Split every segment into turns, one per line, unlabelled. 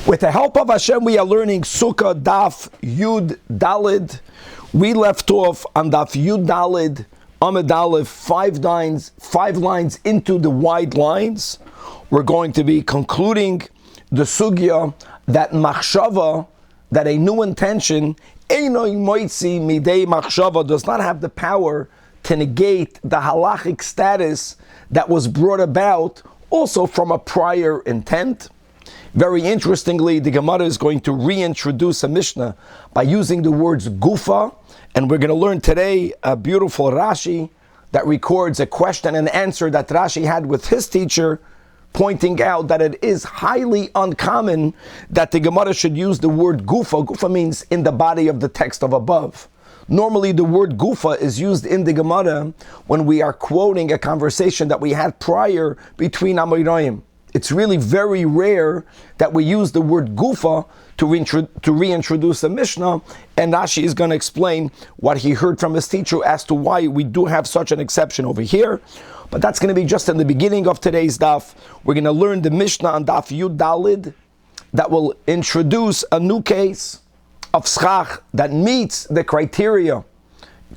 With the help of Hashem, we are learning Sukah Daf Yud Dalid. We left off on Daf Yud Dalid, Amud Aleph, 5 lines into the wide lines. We're going to be concluding the sugya that machshava, that a new intention, einoi moitzi midei machshava, does not have the power to negate the halachic status that was brought about also from a prior intent. Very interestingly, the Gemara is going to reintroduce a Mishnah by using the words gufa, and we're going to learn today a beautiful Rashi that records a question and answer that Rashi had with his teacher, pointing out that it is highly uncommon that the Gemara should use the word gufa. Gufa means in the body of the text of above. Normally the word gufa is used in the Gemara when we are quoting a conversation that we had prior between Amoraim. It's really very rare that we use the word gufa to reintroduce a Mishnah, and Rashi is going to explain what he heard from his teacher as to why we do have such an exception over here. But that's going to be just in the beginning of today's daf. We're going to learn the Mishnah on Daf Yud Dalid that will introduce a new case of schach that meets the criteria.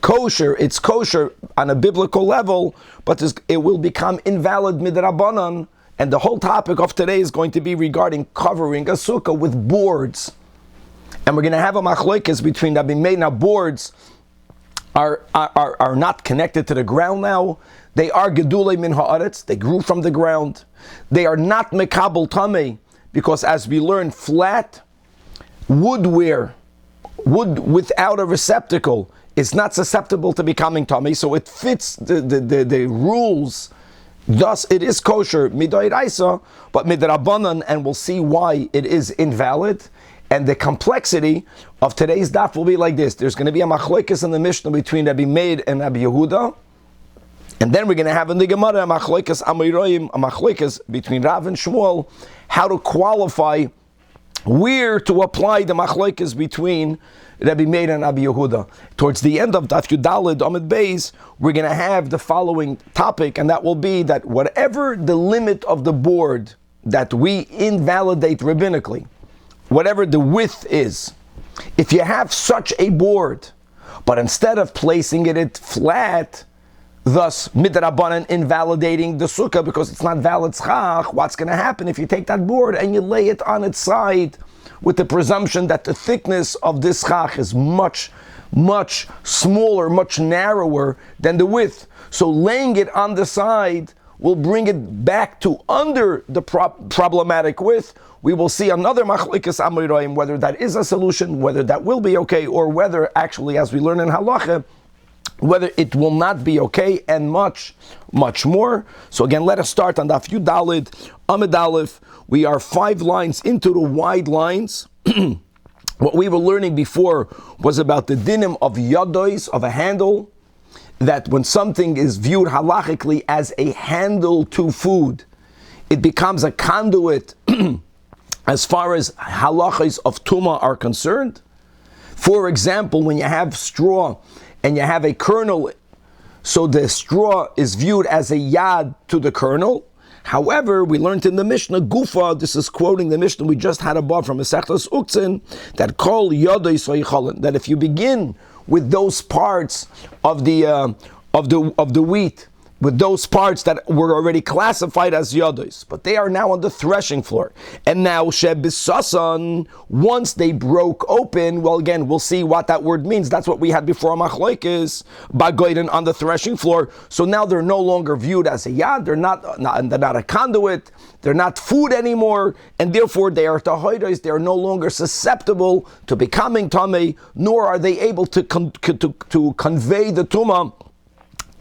Kosher, it's kosher on a biblical level, but it will become invalid midrabanan. And the whole topic of today is going to be regarding covering a sukkah with boards. And we're going to have a machlokes between Rabbi Meir. Now, boards are not connected to the ground now. They are gedulei min haaretz. They grew from the ground. They are not mekabel tamei, because as we learned, flat wood without a receptacle is not susceptible to becoming tamei. So it fits the rules. Thus, it is kosher midoiraisa, but midrabanan, and we'll see why it is invalid. And the complexity of today's daf will be like this: there's going to be a machlokes in the Mishnah between Rabbi Meir and Rabbi Yehuda, and then we're going to have in the Gemara a machlokes Amoraim, a machlokes between Rav and Shmuel, how to qualify where to apply the machlokes between Rabbi Meir and Rabbi Yehuda. Towards the end of Daf Yud Dalid Amud Beis, we're going to have the following topic, and that will be that whatever the limit of the board that we invalidate rabbinically, whatever the width is, if you have such a board, but instead of placing it flat, thus midrabanan invalidating the sukkah because it's not valid schach, what's going to happen if you take that board and you lay it on its side with the presumption that the thickness of this schach is much smaller, much narrower than the width? So laying it on the side will bring it back to under the problematic width. We will see another machlokes Amoraim, whether that is a solution, whether that will be okay, or whether actually, as we learn in halacha, whether it will not be okay, and much more. So again, let us start on Daf Yud Dalid Amud Aleph. We are 5 lines into the wide lines. What we were learning before was about the dinim of yadois, of a handle, that when something is viewed halachically as a handle to food, it becomes a conduit as far as halachas of tumah are concerned. For example, when you have straw and you have a kernel, so the straw is viewed as a yad to the kernel. However, we learned in the Mishnah, gufa, this is quoting the Mishnah we just had above from Masechtas Uktzin, that kol yodei soicholin, that if you begin with those parts of the wheat, with those parts that were already classified as yodos, but they are now on the threshing floor. And now shebisasan, once they broke open, well, again, we'll see what that word means. That's what we had before machlokes bagoiden on the threshing floor. So now they're no longer viewed as a yad. They're not a conduit. They're not food anymore, and therefore they are tahoidos. They are no longer susceptible to becoming tamei, nor are they able to convey the tumah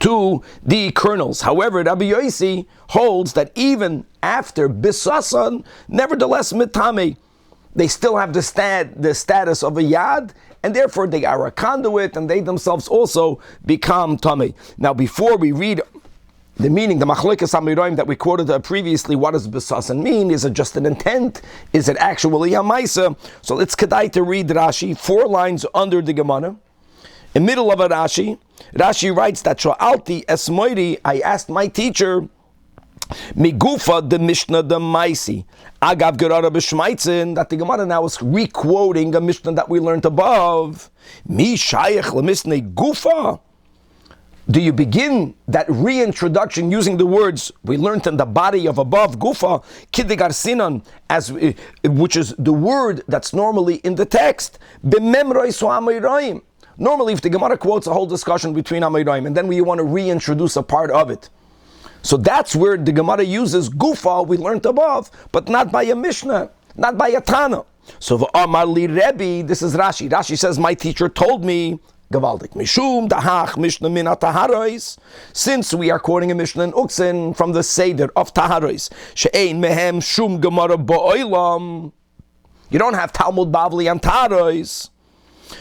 to the kernels. However, Rabbi Yosi holds that even after bisasan, nevertheless mitame, they still have the status of a yad, and therefore they are a conduit, and they themselves also become tamei. Now, before we read the meaning, the machlokes Amoraim that we quoted previously, what does bisasan mean? Is it just an intent? Is it actually a maisa? So let's kedai to read Rashi, 4 lines under the Gemara. In middle of a Rashi writes that Sho'alti esmoiri, I asked my teacher, Migufa the Mishnah the Maisi. Agav Gerara b'Shmaitzin, that the Gemara now is re-quoting a Mishnah that we learned above. Mi Shayach lemisnei Gufa. Do you begin that reintroduction using the words we learned in the body of above, Gufa, Kidigar Sinan, which is the word that's normally in the text, B'memroi so Amoiraim. Normally, if the Gemara quotes a whole discussion between Amoiraim, and then we want to reintroduce a part of it. So that's where the Gemara uses Gufa, we learned above, but not by a Mishnah, not by a Tana. So V'amar li Rebbe, this is Rashi. Rashi says, my teacher told me, Gavaldik Mishum Dahach Mishnah min Taharois. Since we are quoting a Mishnah in Uksin from the Seder of Taharois, She'ein mehem shum Gemara ba'olam. You don't have Talmud Bavli and Taharois.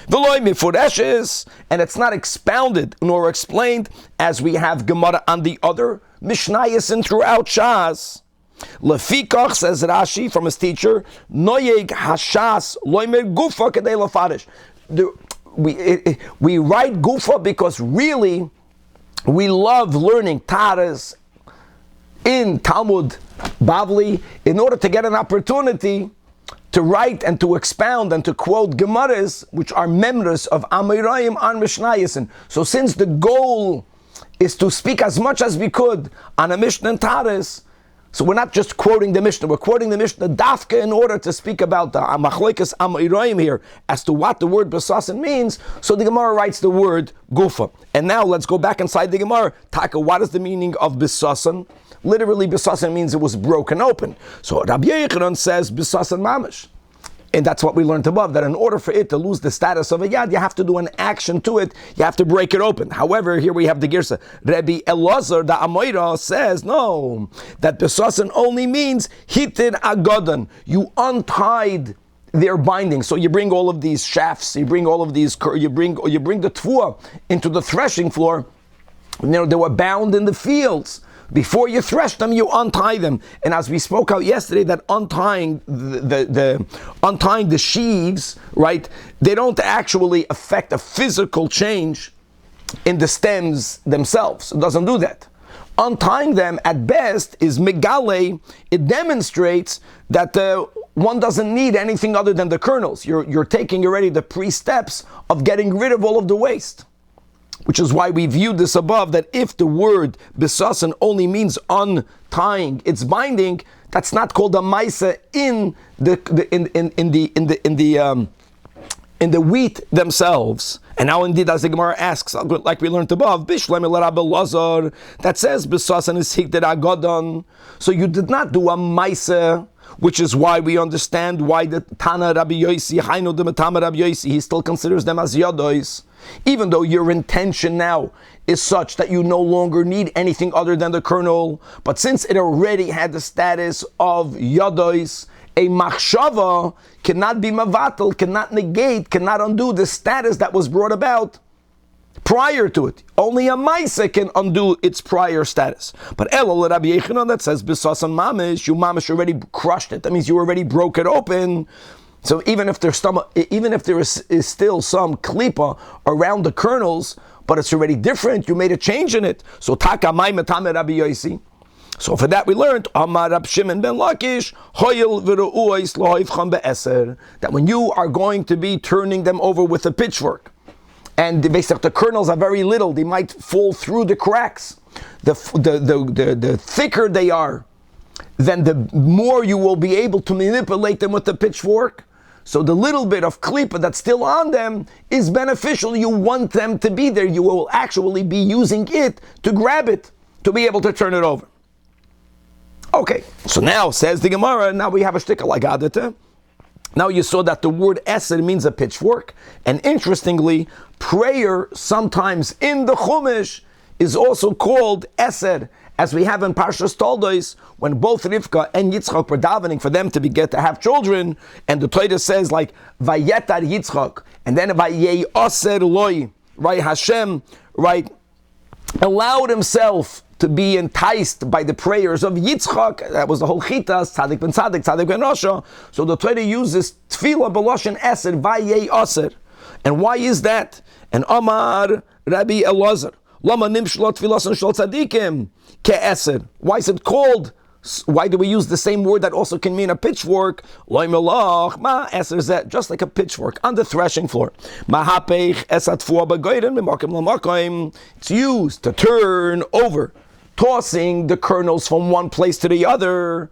V'loi mifureshes, and it's not expounded nor explained as we have Gemara on the other Mishnayos and throughout Shas. Lefikach, says Rashi from his teacher, Noyeg Hashas Loimer Gufa Kedei Lafarish. We write Gufa because really we love learning Taras in Talmud Bavli in order to get an opportunity to write and to expound and to quote Gemaras, which are memras of Amoraim on Mishnayos. So since the goal is to speak as much as we could on a Mishnah and Taras, so we're not just quoting the Mishnah, we're quoting the Mishnah dafka in order to speak about the Machlokes Amoraim here as to what the word Besasan means. So the Gemara writes the word Gufa. And now let's go back inside the Gemara. Taka, what is the meaning of Besasan? Literally, Besasan means it was broken open. So Rabbi Yochanan says Besasan Mamish. And that's what we learned above, that in order for it to lose the status of a yad, you have to do an action to it, you have to break it open. However, here we have the Girsa. Rabbi Elazar, the Amoira, says, no, that Besasan only means hitin agodan. You untied their binding. So you bring all of these shafts, you bring all of these, you bring the tfuah into the threshing floor. You know, they were bound in the fields. Before you thresh them, you untie them. And as we spoke out yesterday, that untying the sheaves, right, they don't actually affect a physical change in the stems themselves. It doesn't do that. Untying them at best is megale. It demonstrates that one doesn't need anything other than the kernels. You're taking already the pre-steps of getting rid of all of the waste. Which is why we viewed this above, that if the word besasan only means untying, it's binding, that's not called a maisa in the wheat themselves. And now indeed, as the Gemara asks, like we learned above, that says besasan is hikded agodon. So you did not do a maisa, which is why we understand why the Tana Rabbi Yosi, Hainu the Matama Rabbi Yosi, he still considers them as yadois. Even though your intention now is such that you no longer need anything other than the kernel, but since it already had the status of yadois, a machshava cannot be mavatal, cannot negate, cannot undo the status that was brought about prior to it. Only a maisa can undo its prior status. But Elul Rabbi Yochanan that says bisasan mamish, you mamish already crushed it. That means you already broke it open. So even if there is still some klipa around the kernels, but it's already different, you made a change in it. So taka mai metame Rabbi Yosi. So for that we learned Amar Rab Shimon ben Lakish hoyel v'ru'uis lo'ivcham be'eser, that when you are going to be turning them over with a pitchfork, and basically the kernels are very little, they might fall through the cracks. The thicker they are, then the more you will be able to manipulate them with the pitchfork. So the little bit of klipa that's still on them is beneficial. You want them to be there. You will actually be using it to grab it, to be able to turn it over. Okay, so now, says the Gemara, now we have a shtickle like Adita. Now you saw that the word esed means a pitchfork. And interestingly, prayer sometimes in the Chumash is also called esed, as we have in Parshas Toldos, when both Rivka and Yitzchak were davening for them to get to have children, and the Torah says like Vayetar Yitzchak, and then Vayei Aser Loi, right? Hashem, right, allowed himself to be enticed by the prayers of Yitzchak. That was the whole chitas, Tzadik ben Tzadik, Tzadik ben Rasha. So the Torah uses Tefilla b'loshen Eser, Vayei Aser. And why is that? And Amar Rabbi Elazar, Lama nimshlot filosan shol tzadikim ke'eser. Why is it called? Why do we use the same word that also can mean a pitchfork? Loy melach ma eser zeh, just like a pitchfork on the threshing floor. Mahapech esat fuah b'goyren mimakim lamakim. It's used to turn over, tossing the kernels from one place to the other,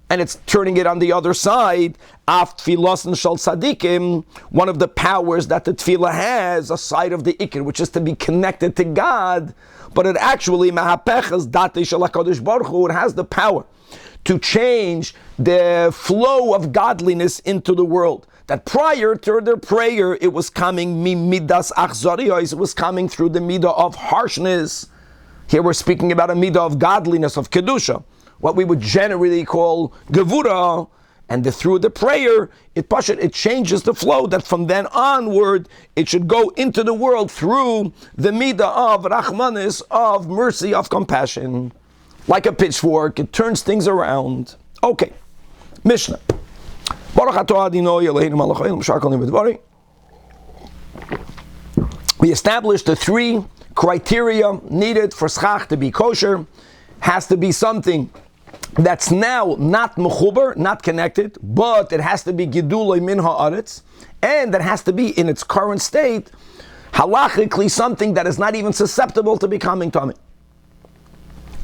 and it's turning it on the other side. Af tfilosan shel tzadikim, one of the powers that the tefillah has, a side of the ikr, which is to be connected to God, but it actually mahapechas dati shel HaKadosh Baruch Hu, it has the power to change the flow of godliness into the world. That prior to their prayer, it was coming midas achzariyos, it was coming through the midah of harshness. Here we're speaking about a midah of godliness, of kedusha, what we would generally call gevura, and through the prayer, it changes the flow, that from then onward, it should go into the world through the midah of rachmanis, of mercy, of compassion. Like a pitchfork, it turns things around. Okay, Mishnah. We established the 3 criteria needed for schach to be kosher. Has to be something that's now not mechuber, not connected, but it has to be gidulei min haaretz, and that has to be in its current state, halachically something that is not even susceptible to becoming tamei.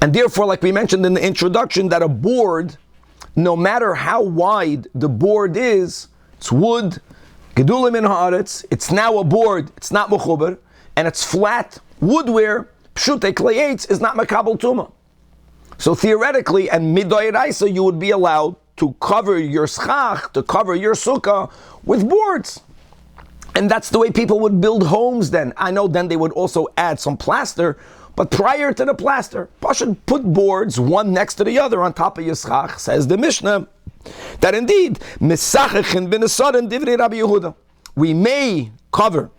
And therefore, like we mentioned in the introduction, that a board, no matter how wide the board is, it's wood, gedulei min haaretz, it's now a board, it's not mechuber, and it's flat woodware, pshutei kleitz, is not makabel tuma. So theoretically, and midoiraisa, you would be allowed to cover your schach, to cover your sukkah with boards. And that's the way people would build homes then. I know then they would also add some plaster, but prior to the plaster, Pasha put boards one next to the other on top of your schach. Says the Mishnah that indeed, we may cover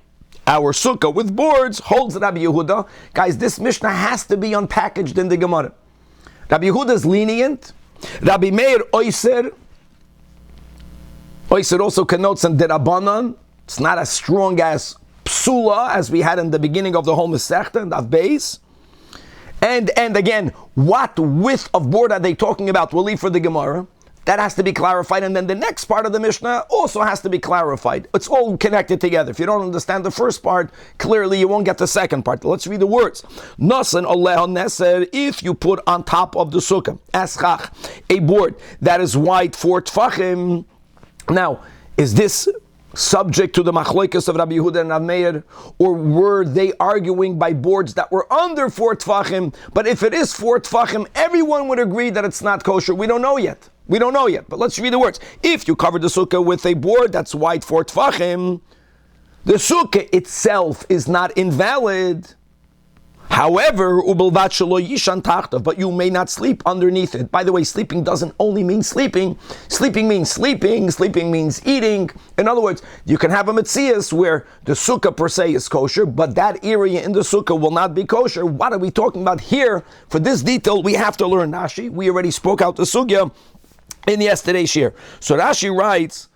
our sukkah with boards, holds Rabbi Yehuda. Guys, this Mishnah has to be unpackaged in the Gemara. Rabbi Yehuda is lenient. Rabbi Meir oiser. Oiser also connotes an derabanan. It's not as strong as psula as we had in the beginning of the whole Masechta and of base. And again, what width of board are they talking about? We'll leave for the Gemara. That has to be clarified, and then the next part of the Mishnah also has to be clarified. It's all connected together. If you don't understand the first part, clearly you won't get the second part. Let's read the words. Nasan Aliyah Neser, if you put on top of the sukkah, eschach, a board that is wide 4 tfachim. Now, is this subject to the machloikas of Rabbi Yehuda and Rabbi Meir, or were they arguing by boards that were under 4 tfachim? But if it is 4 tfachim, everyone would agree that it's not kosher. We don't know yet. But let's read the words. If you cover the sukkah with a board that's wide 4 tfachim, the sukkah itself is not invalid. However, but you may not sleep underneath it. By the way, sleeping doesn't only mean sleeping. Sleeping means sleeping. Sleeping means eating. In other words, you can have a metzias where the sukkah per se is kosher, but that area in the sukkah will not be kosher. What are we talking about here? For this detail, we have to learn Rashi. We already spoke out the sugya in yesterday's shiur. So Rashi writes,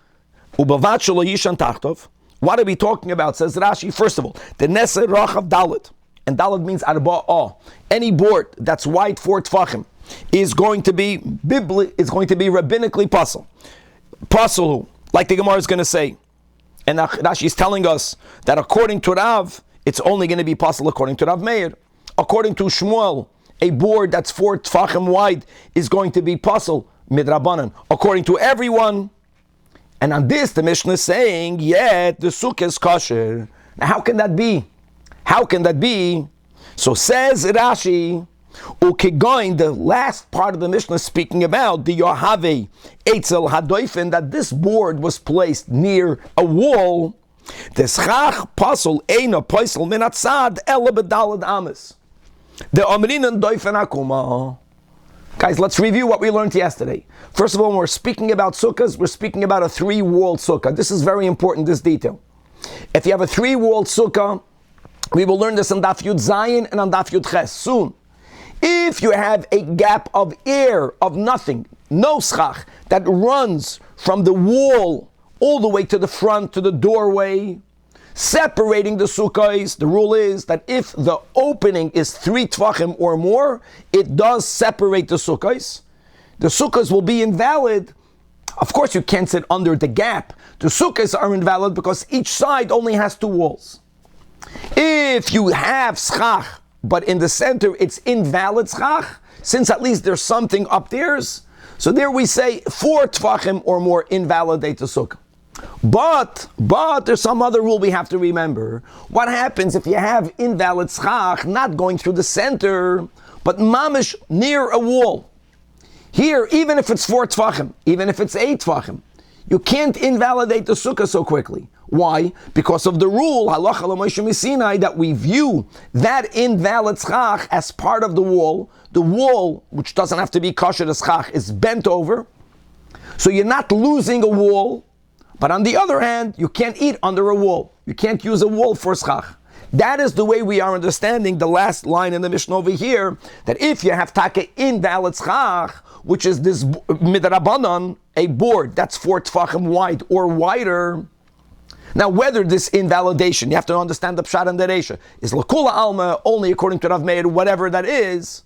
what are we talking about? Says Rashi, first of all, the neser rachav dalet. And dalet means arba'ah. Any board that's wide 4 tfachim is going to be rabbinically pasul. Pasul, like the Gemara is going to say. And Rashi is telling us that according to Rav, it's only going to be pasul according to Rav Meir. According to Shmuel, a board that's 4 tfachim wide is going to be pasul midrabanan. According to everyone. And on this, the Mishnah is saying, yet the sukkah is kosher. Now how can that be? How can that be? So says Rashi, ukegoin, the last part of the Mishnah speaking about the Yohave Eitzel Hadoifen, that this board was placed near a wall. The schach pasul eina paisel minatzad ela bedalad ames. The omrinan doifen akuma. Guys, let's review what we learned yesterday. First of all, when we're speaking about sukkahs, we're speaking about a 3-walled sukkah. This is very important, this detail. If you have a 3-walled sukkah, we will learn this on Daf Yud Zayin and on Daf Yud Ches soon. If you have a gap of air, of nothing, no schach, that runs from the wall all the way to the front, to the doorway, separating the sukkahs. The rule is that if the opening is 3 tvachim or more, it does separate the sukkahs. The sukkahs will be invalid. Of course, you can't sit under the gap. The sukkahs are invalid because each side only has 2 walls. If you have schach, but in the center it's invalid schach, since at least there's something up there, so there we say 4 tvachim or more invalidate the sukkah. But there's some other rule we have to remember. What happens if you have invalid schach not going through the center, but mamish near a wall? Here, even if it's 4 tvachim, even if it's 8 tvachim, you can't invalidate the sukkah so quickly. Why? Because of the rule, halacha l'Moshe Sinai, that we view that invalid schach as part of the wall. The wall, which doesn't have to be kosher to schach, is bent over. So you're not losing a wall, but on the other hand, you can't eat under a wall. You can't use a wall for schach. That is the way we are understanding the last line in the Mishnah over here, that if you have take invalid schach, which is this midrabanan, a board that's 4 tefachim wide or wider. Now, whether this invalidation, you have to understand the pshat and the reisha, is l'kula alma, only according to Rav Meir, whatever that is.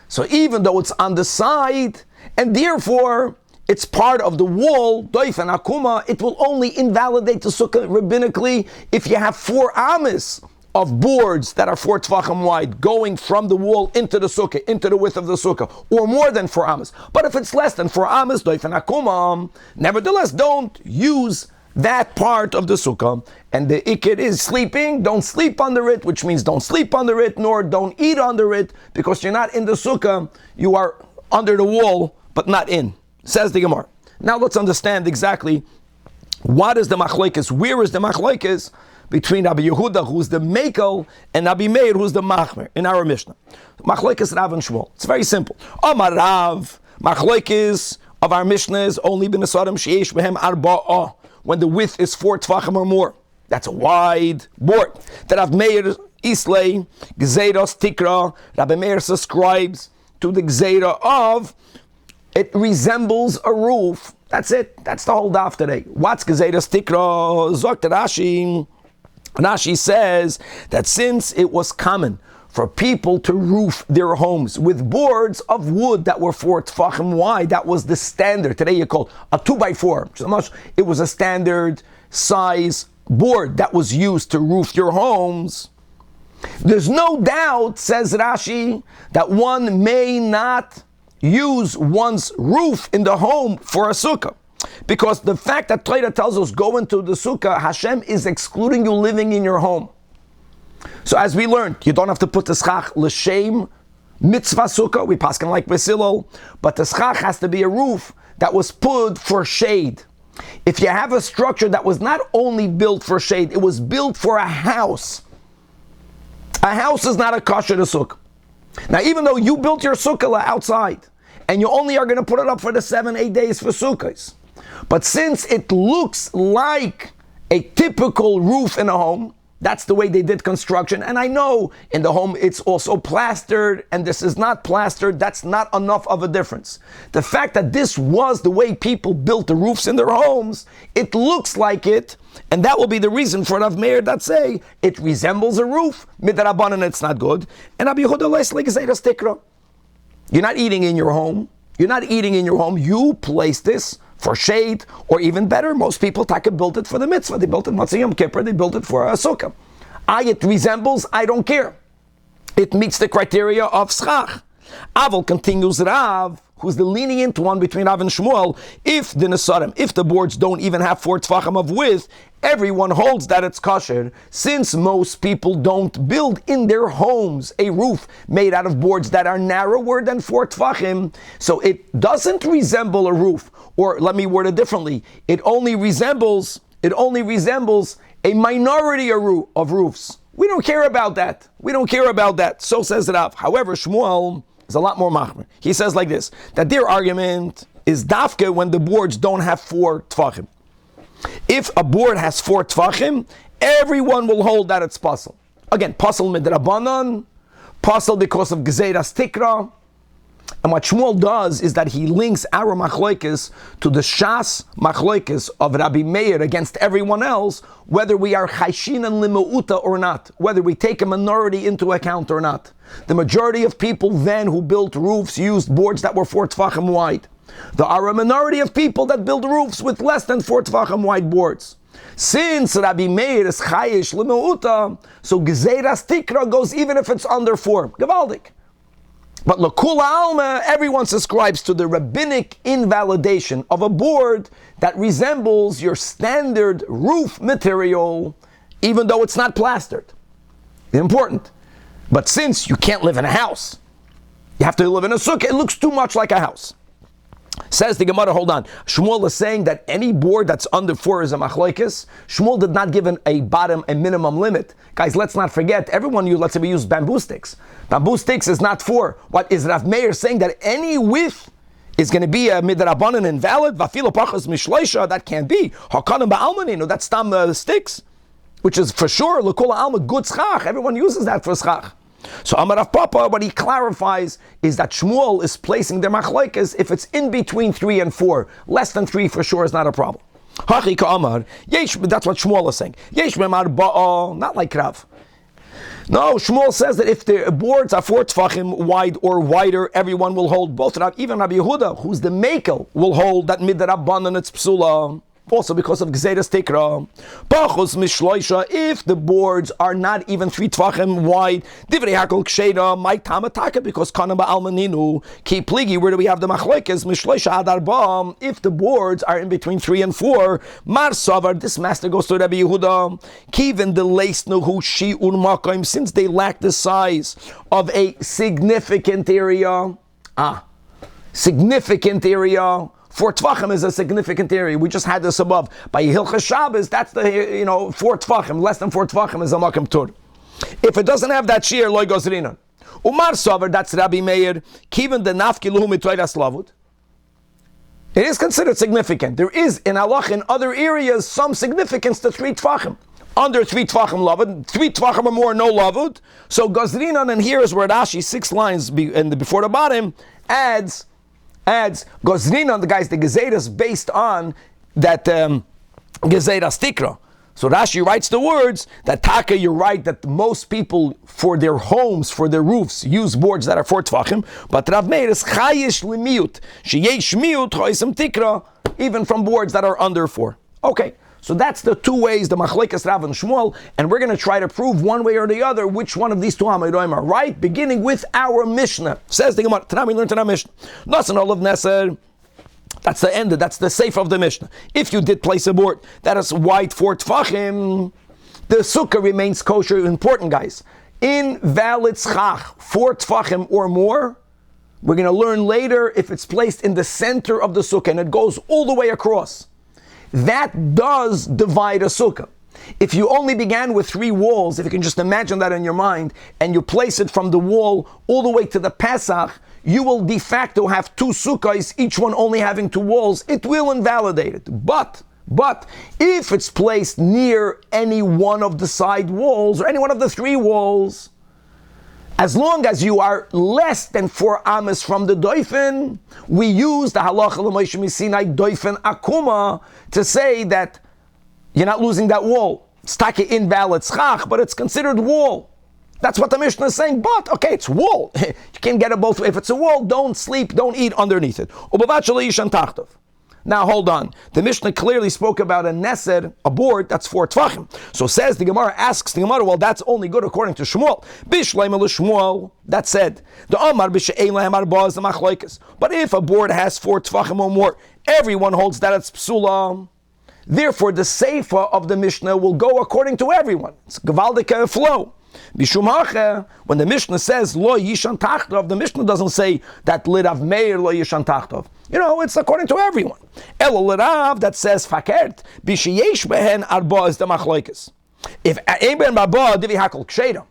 So even though it's on the side, and therefore it's part of the wall, doif and akuma, it will only invalidate the sukkah rabbinically if you have 4 amis of boards that are 4 tvachim wide going from the wall into the sukkah, into the width of the sukkah, or more than 4 amas. But if it's less than 4 amas, doif and akuma, nevertheless don't use that part of the sukkah. And the ikid is sleeping, don't sleep under it, which means don't sleep under it, nor don't eat under it, because you're not in the sukkah, you are under the wall, but not in. Says the Gemara. Now let's understand exactly what is the machlekes, where is the machlekes between Rabbi Yehuda, who's the Mekel, and Rabbi Meir, who's the Machmer, in our Mishnah. Machlekes Rav and Shmuel. It's very simple. Amar Rav, machlekes of our Mishnah is only b'nesarim sheyesh behem arba'ah, when the width is 4 tvachim or more. That's a wide board. That Rav Meir Islay, Gzeiros Tikra, Rabbi Meir subscribes to the Gzeira of it resembles a roof. That's it. That's the whole daf today. What's Gzeiros Tikra? Zokt Rashi. Rashi says that since it was common for people to roof their homes with boards of wood that were 4 tefachim wide, that was the standard. Today you call a 2x4. It was a standard size board that was used to roof your homes. There's no doubt, says Rashi, that one may not use one's roof in the home for a sukkah. Because the fact that Torah tells us go into the sukkah, Hashem is excluding you living in your home. So as we learned, you don't have to put the schach l'shem mitzvah sukkah, we paskin like Basilol, but the schach has to be a roof that was put for shade. If you have a structure that was not only built for shade, it was built for a house. A house is not a kosher to sukkah. Now even though you built your sukkah outside, and you only are going to put it up for the 7-8 days for sukkahs, but since it looks like a typical roof in a home, that's the way they did construction. And I know in the home it's also plastered and this is not plastered. That's not enough of a difference. The fact that this was the way people built the roofs in their homes, it looks like it, and that will be the reason for Rav Meir that say it resembles a roof. Midrabanan, it's not good. And Rabbi Yehuda les legzeiras tikra. You're not eating in your home. You're not eating in your home. You place this for shade, or even better, most people built it for the mitzvah. They built it Matzah Yom Kippur, they built it for a sukkah. It resembles, I don't care. It meets the criteria of schach. Aval, continues Rav, who's the lenient one between Rav and Shmuel, if the nesarim, if the boards don't even have 4 tefachim of width, everyone holds that it's kosher, since most people don't build in their homes a roof made out of boards that are narrower than 4 tefachim, so it doesn't resemble a roof. Or let me word it differently, it only resembles a minority of roofs. We don't care about that. We don't care about that. So says Rav. However, Shmuel is a lot more machmer. He says like this, that their argument is dafke when the boards don't have 4 tefachim. If a board has 4 tefachim, everyone will hold that it's puzzle. Again, puzzle midrabanan, puzzle because of gezeiras tikra. And what Shmuel does is that he links our machlokes to the shas machlokes of Rabbi Meir against everyone else, whether we are chayshin and limeuta or not, whether we take a minority into account or not. The majority of people then who built roofs used boards that were 4 tefachim wide. There are a minority of people that build roofs with less than 4 tefachim wide boards. Since Rabbi Meir is chayish limeuta, so gezeiras tikra goes even if it's under 4. Gevaldik. But L'Kula Alma, everyone subscribes to the rabbinic invalidation of a board that resembles your standard roof material, even though it's not plastered. Important. But since you can't live in a house, you have to live in a sukkah, it looks too much like a house. Says the Gemara, hold on. Shmuel is saying that any board that's under 4 is a machlokes. Shmuel did not give a minimum limit. Guys, let's not forget, let's say we use bamboo sticks. Bamboo sticks is not 4. What is Rav Meir saying? That any width is going to be a midrabanan invalid? Vafilo pachas mishleisha, that can't be. Hakanim ba'almaninu, that's tam sticks. Which is for sure, l'kol alma, good schach. Everyone uses that for schach. So Amar Rav Papa, what he clarifies is that Shmuel is placing their machlokes if it's in between 3 and 4. Less than 3 for sure is not a problem. Hachi ka'amar, that's what Shmuel is saying. Yesh memar ba'a, not like Rav. No, Shmuel says that if the boards are 4 tefachim wide or wider, everyone will hold both. Even Rabbi Yehuda, who's the makel, will hold that midrabanan it's psula. Also because of Gzeiras Tikra. Pachos Mishloisha, if the boards are not even 3 tefachim wide, Divrei Hakol Ksheira, my Tamataka, because Kanaba Almaninu, Ki Pligi, where do we have the machlokes? Mishloisha Adarba, if the boards are in between 3 and 4, Mar Savar, this master goes to Rabbi Yehuda, Kivin the Leisnu Hu Shiur Makaim, since they lack the size of a significant area. Significant area. 4 tefachim is a significant area. We just had this above. By Hilchas Shabbos, that's the 4 tefachim. Less than 4 tefachim is a makom tur. If it doesn't have that shiur, loy goes rinon. Umar Sover, that's Rabbi Meir. Kiven the nafki luhu mitayras lavud. It is considered significant. There is in halach in other areas some significance to 3 tefachim. Under 3 tefachim lavud, 3 tefachim or more, no lavud. So gozrinon, and here is where Rashi 6 lines before the bottom adds Gozrin on the guys, the Gezeiras based on that Gezeiras Tikra. So Rashi writes the words that Taka, you're right, that most people for their homes, for their roofs, use boards that are 4 tefachim, but Rav Meir is chayish limiut, sheyesh miut choisem tikra, even from boards that are under 4. Okay. So that's the 2 ways, the machlokes Rav and Shmuel, and we're going to try to prove one way or the other which one of these 2 Hamadoim are right, beginning with our Mishnah. Says the Gemara, Tanach we learned in our Mishnah. Nasan olav neser, that's the end, that's the seif of the Mishnah. If you did place a board that is wide 4 tefachim, the Sukah remains kosher. Important, guys. Invalid schach, 4 tefachim or more, we're going to learn later if it's placed in the center of the Sukah and it goes all the way across. That does divide a sukkah. If you only began with 3 walls, if you can just imagine that in your mind, and you place it from the wall all the way to the Pesach, you will de facto have 2 sukkahs, each one only having 2 walls. It will invalidate it. But if it's placed near any one of the side walls, or any one of the 3 walls, as long as you are less than 4 amas from the doifen, we use the halacha l'Moshe Misinai doifen akuma to say that you're not losing that wall. It's taki invalid schach, but it's considered wall. That's what the Mishnah is saying. But okay, it's wall. You can't get it both ways. If it's a wall, don't sleep, don't eat underneath it. Now hold on. The Mishnah clearly spoke about a neser, a board that's 4 tefachim. So says the Gemara, asks the Gemara, well, that's only good according to Shmuel. Bishleim Shmuel, that said, the Amar b'she'ein lahem arba is the machlokes. But if a board has 4 tefachim or more, everyone holds that it's psula. Therefore, the seifa of the Mishnah will go according to everyone. It's gewaldige flow. When the Mishnah says lo yishan tachtov, the Mishnah doesn't say that lirav meir lo yishan tachtov. It's according to everyone. Elo lirav that says fakert b'sheyesh behen arba is the machlokes. If ein ben arba divi hakol ksheira.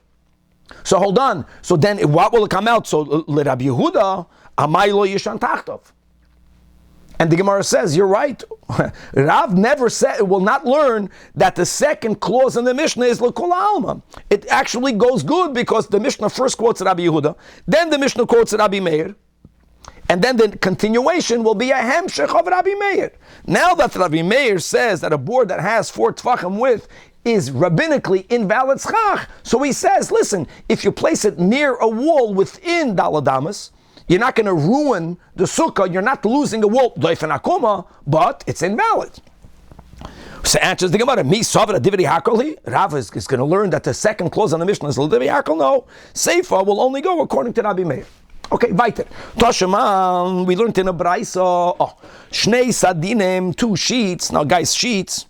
So hold on. So then what will come out? So lirav Yehuda amai lo yishan tachtov. And the Gemara says, you're right. Rav never said, will not learn that the second clause in the Mishnah is l'kol alma. It actually goes good because the Mishnah first quotes Rabbi Yehuda, then the Mishnah quotes Rabbi Meir, And then the continuation will be a hemshech of Rabbi Meir. Now that Rabbi Meir says that a board that has 4 tefachim width is rabbinically invalid schach, so he says, listen, if you place it near a wall within Daladamas, you're not going to ruin the sukkah, you're not losing a wall, but it's invalid. So answers the Gemara, Mi Savra Divri Hakoli. Rav is going to learn that the second clause on the Mishnah is Divri Hakol. No, Seifa will only go according to Rabbi Meir. Okay, weiter. Toshaman, we learned in a Braisa, Shnei Sadinim, 2 sheets. Now, guys, sheets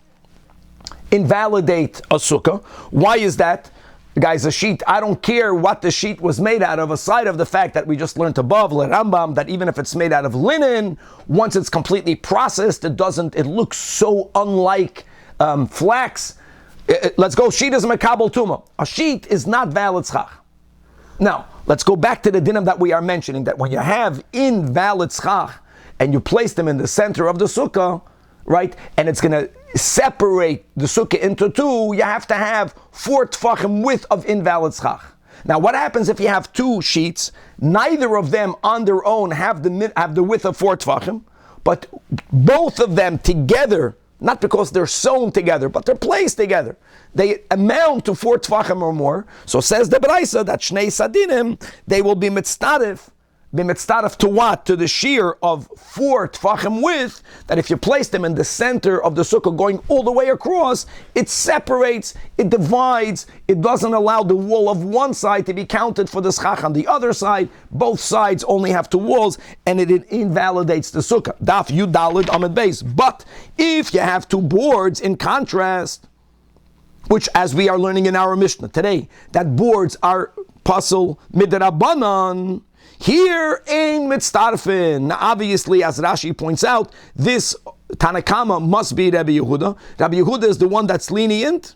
invalidate a sukkah. Why is that? Guys, a sheet, I don't care what the sheet was made out of, aside of the fact that we just learned above, Rambam, that even if it's made out of linen, once it's completely processed, it looks so unlike flax. Let's go, sheet is mekabel tuma. A sheet is not valid schach. Now, let's go back to the dinim that we are mentioning, that when you have invalid schach, and you place them in the center of the sukkah, right, and it's going to separate the sukkah into 2, you have to have 4 tefachim width of invalid schach. Now, what happens if you have 2 sheets? Neither of them on their own have the width of 4 tefachim, but both of them together, not because they're sewn together, but they're placed together, they amount to 4 tefachim or more. So says the Braisa that Shnei Sadinim, they will be mitztaref to what? To the shiur of 4 tefachim width, that if you place them in the center of the sukkah going all the way across, it separates, it divides, it doesn't allow the wall of one side to be counted for the schach on the other side. Both sides only have 2 walls, and it invalidates the sukkah. Daf Yud Daled Amud Beis. But if you have 2 boards, in contrast, which as we are learning in our Mishnah today, that boards are pasul midrabanan, here ein mitztarfin. Now obviously, as Rashi points out, this Tanakama must be Rabbi Yehuda. Rabbi Yehuda is the one that's lenient,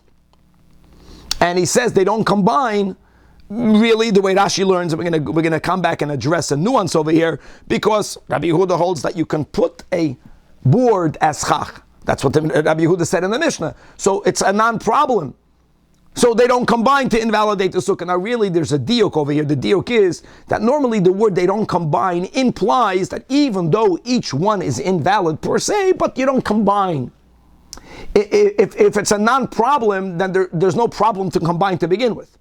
and he says they don't combine. Really, the way Rashi learns, we're gonna come back and address a nuance over here, because Rabbi Yehuda holds that you can put a board as chach. That's what Rabbi Yehuda said in the Mishnah. So it's a non-problem. So they don't combine to invalidate the sukkah. Now really there's a diuk over here. The diuk is that normally the word they don't combine implies that even though each one is invalid per se, but you don't combine. If it's a non-problem, then there's no problem to combine to begin with.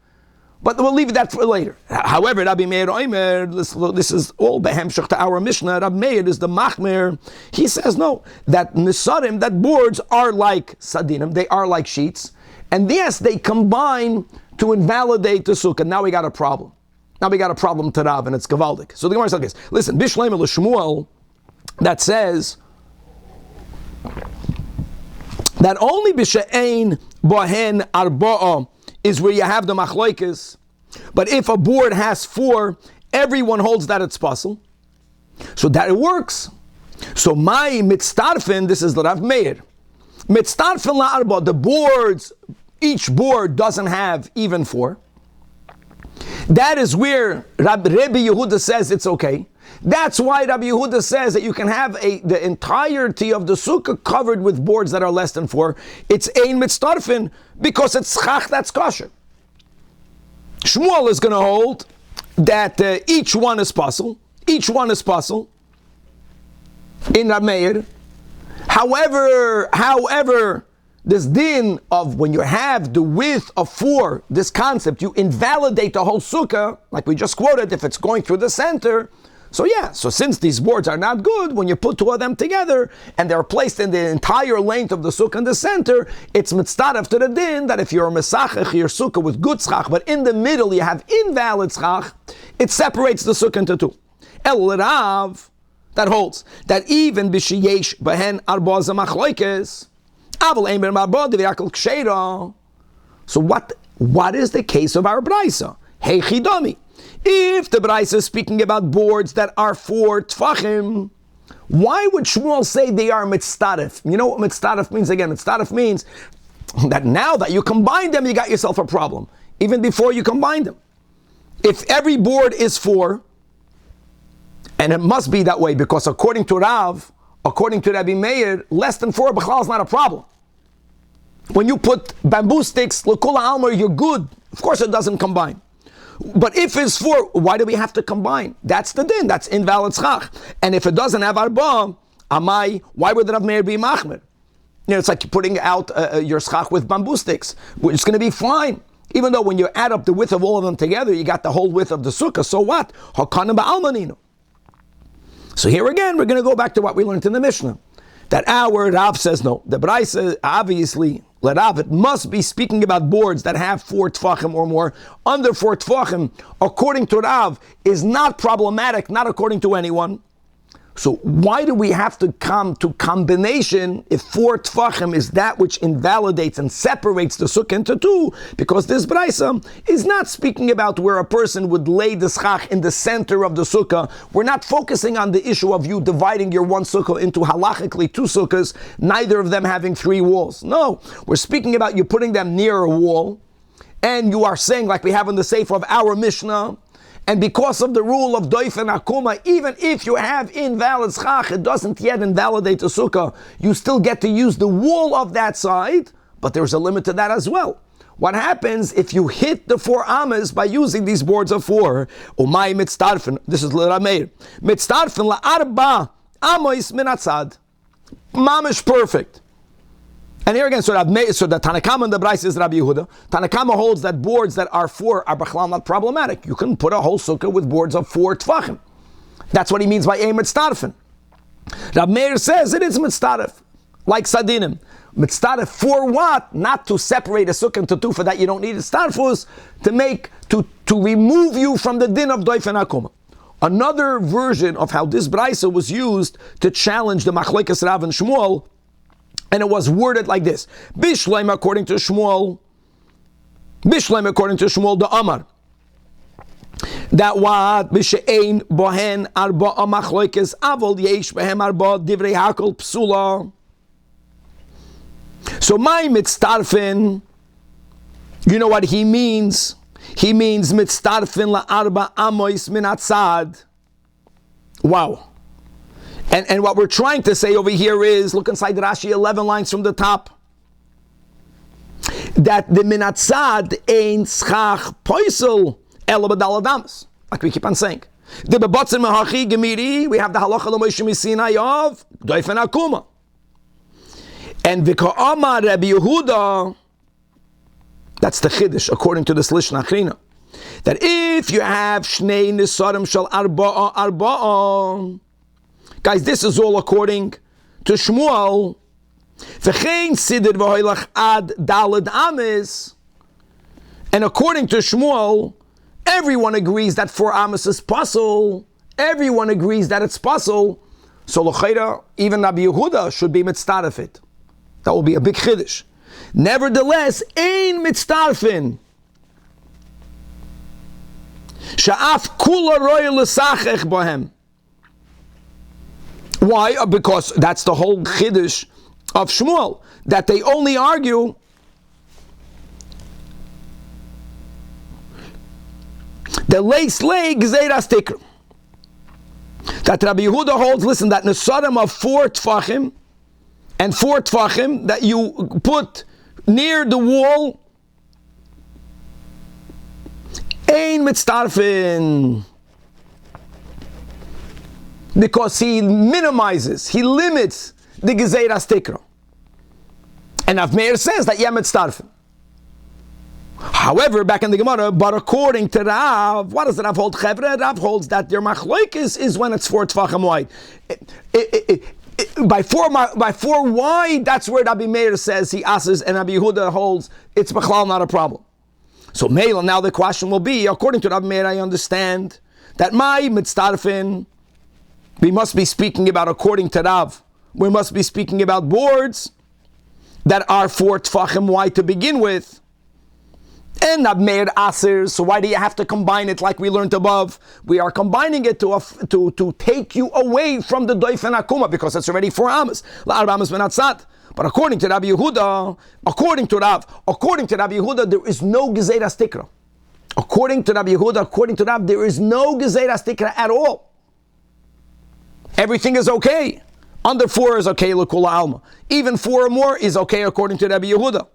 But we'll leave that for later. However, Rabbi Meir Omer, this is all behemshach to our Mishnah. Rabbi Meir is the machmer. He says no, that nisarim, that boards are like sadinim, they are like sheets, and yes, they combine to invalidate the sukkah. Now we got a problem. Now we got a problem to Rav, and it's gavaldik. So the Gemara says, listen, Bishleim Shmuel, that says that only b'she'ein bohen arba'a is where you have the machlokes. But if a board has 4, everyone holds that it's pasul, so that it works. So my mitztarfin, this is the Rav Meir, mitztarfin la'arba, the boards, each board doesn't have even 4. That is where Rabbi Yehuda says it's okay. That's why Rabbi Yehuda says that you can have the entirety of the sukkah covered with boards that are less than 4. It's ein mitztarfin because it's schach that's kosher. Shmuel is going to hold that each one is pasul. Each one is pasul in Rabbi Meir. However, this din of when you have the width of 4, this concept, you invalidate the whole sukkah, like we just quoted, if it's going through the center. So since these boards are not good, when you put 2 of them together and they're placed in the entire length of the sukkah in the center, it's mitzvah to the din that if you're a mesachach your sukkah with good schach, but in the middle you have invalid schach, it separates the sukkah into 2. El Rav, that holds that even b'sheyesh behen arba zamachloikes, aval eimer marba divirakol ksheira. So what is the case of our braisa? Hey chidami. If the Braisa is speaking about boards that are 4 tefachim, why would Shmuel say they are mitztaref? You know what mitztaref means again? Mitztaref means that now that you combine them, you got yourself a problem. Even before you combine them. If every board is 4, and it must be that way because according to Rav, according to Rabbi Meir, less than 4 b'chlal is not a problem. When you put bamboo sticks, l'kula alma, you're good. Of course it doesn't combine. But if it's 4, why do we have to combine? That's the din. That's invalid schach. And if it doesn't have arba, amai, why would Rav Meir be machmer? It's like putting out your schach with bamboo sticks. It's going to be fine. Even though when you add up the width of all of them together, you got the whole width of the sukkah. So what? Hakana ba'almaninu. So here again, we're going to go back to what we learned in the Mishnah. That our Rav says no. The Braisa, obviously, Rav, it must be speaking about boards that have 4 tfachim or more. Under 4 tfachim, according to Rav, is not problematic, not according to anyone. So why do we have to come to combination if 4 tfachim is that which invalidates and separates the sukkah into 2? Because this braisa is not speaking about where a person would lay the schach in the center of the sukkah. We're not focusing on the issue of you dividing your one sukkah into halachically 2 sukkahs, neither of them having 3 walls. No, we're speaking about you putting them near a wall, and you are saying, like we have in the sefer of our Mishnah, and because of the rule of doif and akuma, even if you have invalid schach, it doesn't yet invalidate the sukkah. You still get to use the wall of that side, but there's a limit to that as well. What happens if you hit the 4 amas by using these boards of 4? Umay mitztarfen. This is l'rameir. Mitztarfen la'arba amois min atzad. Mamish perfect. And here again, so the Tanakama and the Braisa is Rabbi Yehuda. Tanakama holds that boards that are 4 are b'chlal not problematic. You can put a whole sukkah with boards of 4 tfachim. That's what he means by a mitztarfen. Rabbi Meir says it is mitztaref, like sadinim. Mitztaref for what? Not to separate a sukkah into 2, for that you don't need a starfus, to remove you from the din of doif and akuma. Another version of how this Braisa was used to challenge the machlekes Rav and Shmuel, and it was worded like this: Bishleim according to Shmuel, the Amar. That what b'she'ein bohen arba machloikes avol yesh behem arba divrei hakol psula. So my mitztarfin, you know what he means? He means mitztarfin la arba amois min atzad. Wow. And what we're trying to say over here is, look inside the Rashi, 11 lines from the top, that the minatzad ein schach poisel ela b'dal adamas, like we keep on saying. The bebatzim mehachi gemiri, we have the halacha l'Moshe Sinai of doif and akuma. And v'ka'amar Rabbi Yehuda, that's the chiddush according to this Lishna Achrina, that if you have shnei nisarim shel arba'a, guys, this is all according to Shmuel. V'chein siddur v'hoylach ad daled amis. And according to Shmuel, everyone agrees that 4 amis is possible. Everyone agrees that it's possible. So l'chayra, even Rabbi Yehuda should be mitztarefit. That will be a big chiddush. Nevertheless, ein mitztarfin. Sha'af kula roy l'sachech bohem. Why? Because that's the whole chiddush of Shmuel, that they only argue the leis lei gzeiras tikr. That Rabbi Yehuda holds, listen, that nesarim of 4 tfachim and 4 tfachim that you put near the wall, ein mitztarfin. Because he minimizes, he limits the gezeiras tikra. And Rav Meir says that Yemet Starfin. However, back in the Gemara, but according to Rav, what does Rav hold? Chevre, Rav holds that their machlokes is when it's 4 tfachim wide. By 4 wide, that's where Rabbi Meir says he asks, and Rabbi Yehuda holds it's b'chlal not a problem. So Meila, now the question will be, according to Rabbi Meir, I understand that my mitztarfin, we must be speaking about, according to Rav, we must be speaking about boards that are 4 tfachim wide to begin with. And Rab Meir aser, so why do you have to combine it like we learned above? We are combining it to take you away from the doif and akuma, because it's already 4 amas. But according to Rabbi Yehuda, according to Rabbi Yehuda, there is no gezeiras tikra. According to Rabbi Yehuda, there is no gezeiras tikra at all. Everything is okay. Under 4 is okay, l'kula alma. Even 4 or more is okay according to Rabbi Yehuda.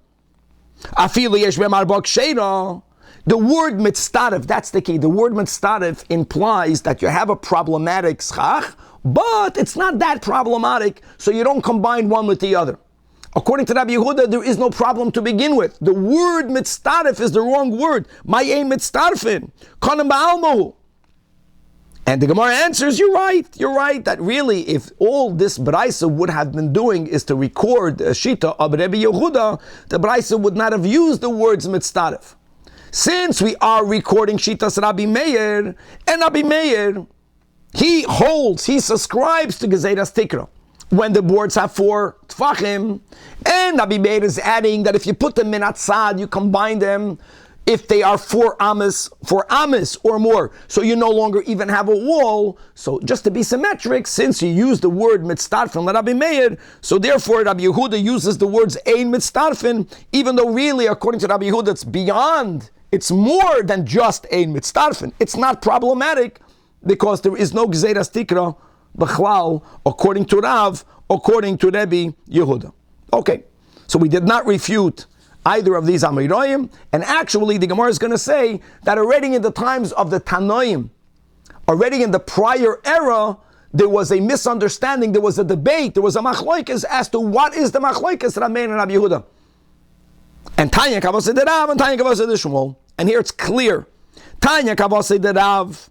The word mitztaref, that's the key. The word mitztaref implies that you have a problematic schach, but it's not that problematic, so you don't combine one with the other. According to Rabbi Yehuda, there is no problem to begin with. The word mitztaref is the wrong word. Ma'yeh mitztarfin. Koren ba'almahu. And the Gemara answers, you're right, that really, if all this Braisa would have been doing is to record a Shita of Rabbi Yehuda, the Braisa would not have used the words mitztaref. Since we are recording Shitas Rabbi Meir, and Rabbi Meir, he subscribes to Gezeiras Tikra, when the boards have 4 tfachim, and Rabbi Meir is adding that if you put them in atzad, you combine them, if they are 4 amas or more, so you no longer even have a wall. So just to be symmetric, since you use the word mitztarfin Rabbi Meir, so therefore Rabbi Yehuda uses the words ein mitztarfin, even though really, according to Rabbi Yehuda, it's more than just ein mitztarfin. It's not problematic because there is no gzeiras tikra b'chlal according to Rav, according to Rabbi Yehuda. Okay, so we did not refute either of these Amiroyim, and actually the Gemara is going to say that already in the times of the Tanoim, already in the prior era, there was a misunderstanding, there was a debate, there was a machloikes as to what is the machloikes Ramein and Rabbi Yehuda. And Tanya Kavosei de Rav and Tanya Kavosei de Shmuel. And here it's clear. Tanya Kavosei de Rav,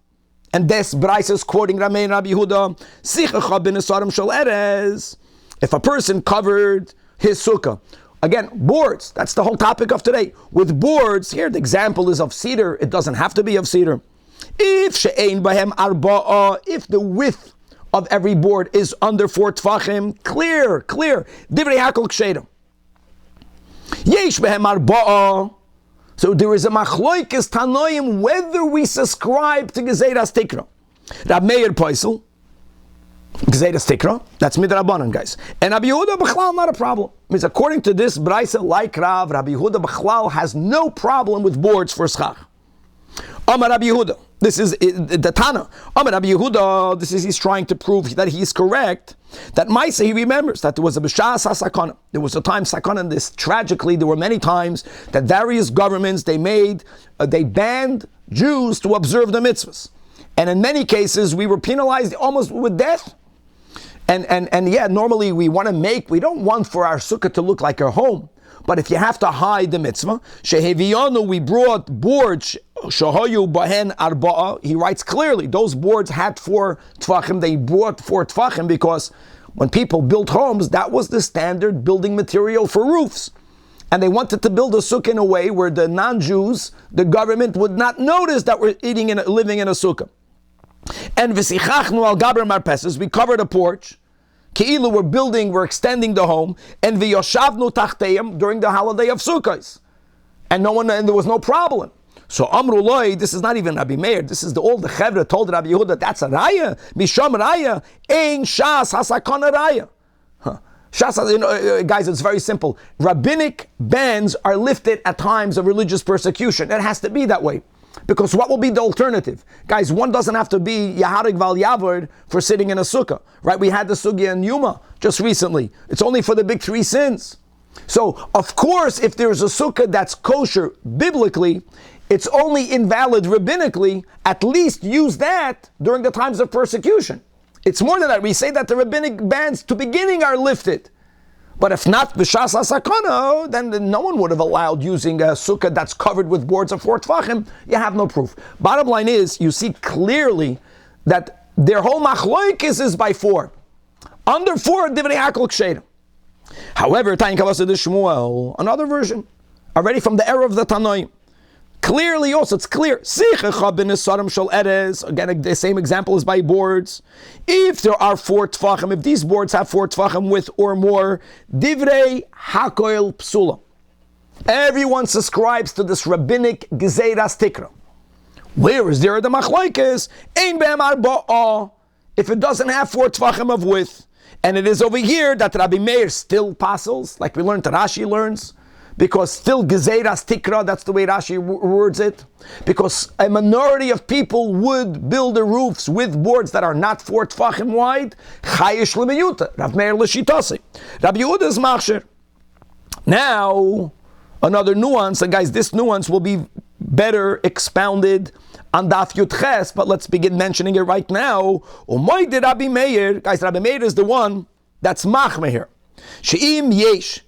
and this Braisa is quoting Ramein and Rabbi Yehuda, Sichacha bin Esarim shel Erez, if a person covered his sukkah, again, boards, that's the whole topic of today. With boards, here the example is of cedar, it doesn't have to be of cedar. If she'ein bahem arba'a, if the width of every board is under 4 tfachim, clear, divrei hakol ksheira. Yesh bahem arba'a, so there is a machloikes tanoim whether we subscribe to Gezeiras Tikra. Rab Meir Poisel, Gezeiras Tikra, that's midrabanan, guys. And Rabbi Yehuda b'chlal, not a problem. Means according to this Braisa, like Rav, Rabbi Yehuda b'chlal has no problem with boards for schach. Amar Rabbi Yehuda, this is the Tana. Amar Rabbi Yehuda, he's trying to prove that he's correct. That Maisa, he remembers that there was a b'shas sakana. There was a time sakana, and this tragically there were many times that various governments they banned Jews to observe the mitzvahs, and in many cases we were penalized almost with death. And yeah, normally we don't want for our sukkah to look like our home. But if you have to hide the mitzvah, Sheheviyanu, we brought boards, Shahayu Bahen Arba'a, he writes clearly, those boards had 4 tfachim, they brought 4 tfachim because when people built homes, that was the standard building material for roofs. And they wanted to build a sukkah in a way where the non-Jews, the government would not notice that we're living in a sukkah. And v'sichachnu al gaber marpeses, we covered a porch. Keilu, we're extending the home. And v'yoshavnu tachteim during the holiday of Sukkot. And there was no problem. So Amru Loi, this is not even Rabbi Meir, this is all the Chevra told Rabbi Yehuda, that's a raya. Misham raya, ein shas hasakana raya. Shas, guys, it's very simple. Rabbinic bans are lifted at times of religious persecution. It has to be that way. Because what will be the alternative? Guys, one doesn't have to be Yaharik Val Yavod for sitting in a sukkah, right? We had the sugya in Yuma just recently. It's only for the big 3 sins. So, of course, if there's a sukkah that's kosher biblically, it's only invalid rabbinically, at least use that during the times of persecution. It's more than that. We say that the rabbinic bans to beginning are lifted. But if not b'shas hasakana, then no one would have allowed using a sukkah that's covered with boards of 4 tfachim. You have no proof. Bottom line is, you see clearly that their whole machloikis is by 4. Under 4, divrei hakol ksheira. However, Tanya Kavosei de Shmuel, another version, already from the era of the Tanoim. Clearly also, it's clear. Sichacha bin Esarim shel Erez. Again, the same example is by boards. If there are 4 tfachim, if these boards have 4 tfachim with or more, divrei hakoil psula. Everyone subscribes to this rabbinic gezeiras tikra. Where is there the machlokes? Ein be'em arba'a. If it doesn't have 4 tfachim of width, and it is over here that Rabbi Meir still passes, like we learned, Rashi learns, because still gezeiras tikra, that's the way Rashi words it, because a minority of people would build the roofs with boards that are not 4 tfachim wide, chayish l'miyuta, Rav Meir l'shitase. Rabbi Yehuda is machsher. Now, another nuance, and guys, this nuance will be better expounded on Daf Yud Ches, but let's begin mentioning it right now. Umoide Rabbi Meir, guys, Rabbi Meir is the one that's machmir here. She'im yesh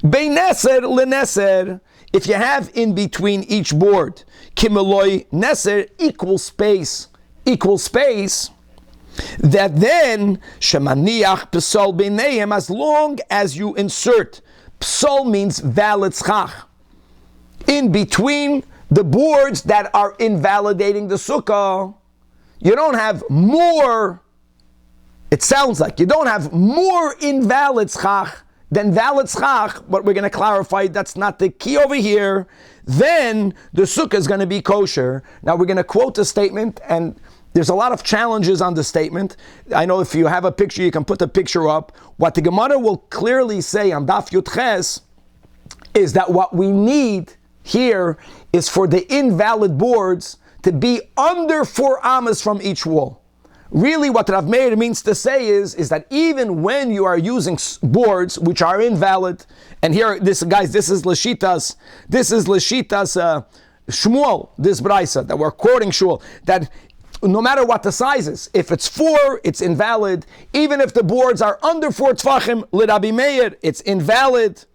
bein neser leneser. If you have in between each board, kimeloi neser, equal space, that then shemaniach psal beinayim, as long as you insert, psal means valid schach, in between the boards that are invalidating the sukkah, you don't have more, it sounds like you don't have more invalid schach than valid schach, but we're going to clarify that's not the key over here. Then the sukkah is going to be kosher. Now we're going to quote the statement, and there's a lot of challenges on the statement. I know if you have a picture, you can put the picture up. What the Gemara will clearly say on Daf Yud Ches is that what we need here is for the invalid boards to be under 4 amas from each wall. Really, what Rav Meir means to say is that even when you are using boards which are invalid, and here, this is Lashitas Shmuel, this Braisa that we're quoting Shmuel, that no matter what the size is, if it's 4, it's invalid. Even if the boards are under 4 tfachim, l'Rabbi Meir, it's invalid.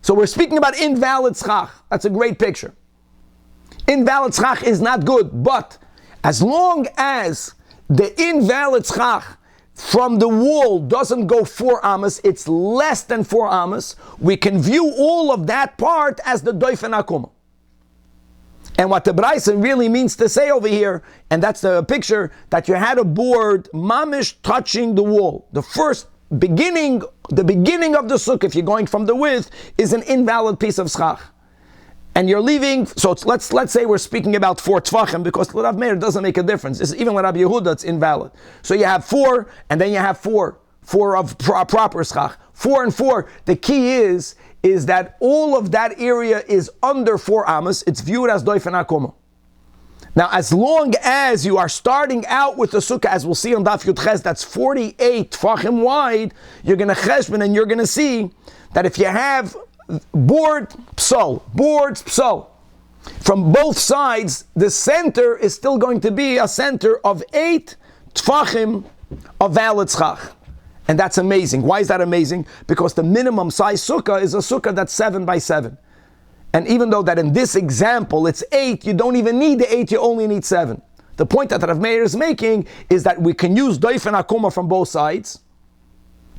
So we're speaking about invalid schach. That's a great picture. Invalid schach is not good, but as long as the invalid schach from the wall doesn't go 4 amas, it's less than 4 amas, we can view all of that part as the doifen akuma. And what the Braisa really means to say over here, and that's the picture, that you had a board mamish touching the wall. The beginning of the sukkah, if you're going from the width, is an invalid piece of schach. And you're leaving, so let's say we're speaking about 4 tfachim, because Rav Meir doesn't make a difference. Even with Rabbi Yehuda, it's invalid. So you have 4, and then you have 4 of proper schach. 4 and 4. The key is that all of that area is under 4 amas. It's viewed as doifen akuma. Now, as long as you are starting out with the sukkah, as we'll see on Daf Yud Ches, that's 48 tfachim wide, you're going to cheshbon, and you're going to see that if you have boards psal, from both sides, the center is still going to be a center of 8 tfachim of valid schach. And that's amazing. Why is that amazing? Because the minimum size sukkah is a sukkah that's 7 by 7. And even though that in this example it's 8, you don't even need the 8, you only need 7. The point that Rav Meir is making is that we can use doifen akuma from both sides.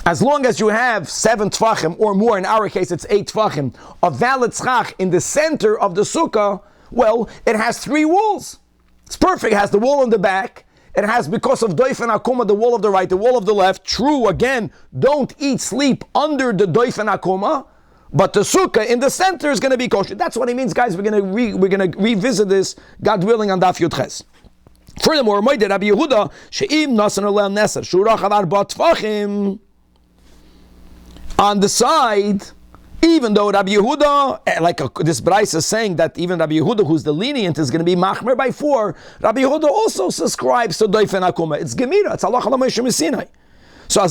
As long as you have 7 tfachim or more, in our case it's 8 tfachim, of valid schach in the center of the sukkah, well, it has 3 walls. It's perfect. It has the wall on the back. It has, because of doifen akuma, the wall of the right, the wall of the left. True, again, don't sleep under the doifen akuma, but the sukkah in the center is going to be kosher. That's what he means, guys. We're going to revisit this, God willing, on Daf Yud Ches. Furthermore, Rabbi Yehuda, she'im nasan olel neser, shurach avar bat tfachim. On the side, even though Rabbi Yehuda, this Braisa is saying that even Rabbi Yehuda, who's the lenient, is going to be machmer by 4, Rabbi Yehuda also subscribes to doifen akuma. It's gemira, it's halacha l'Moshe Sinai. So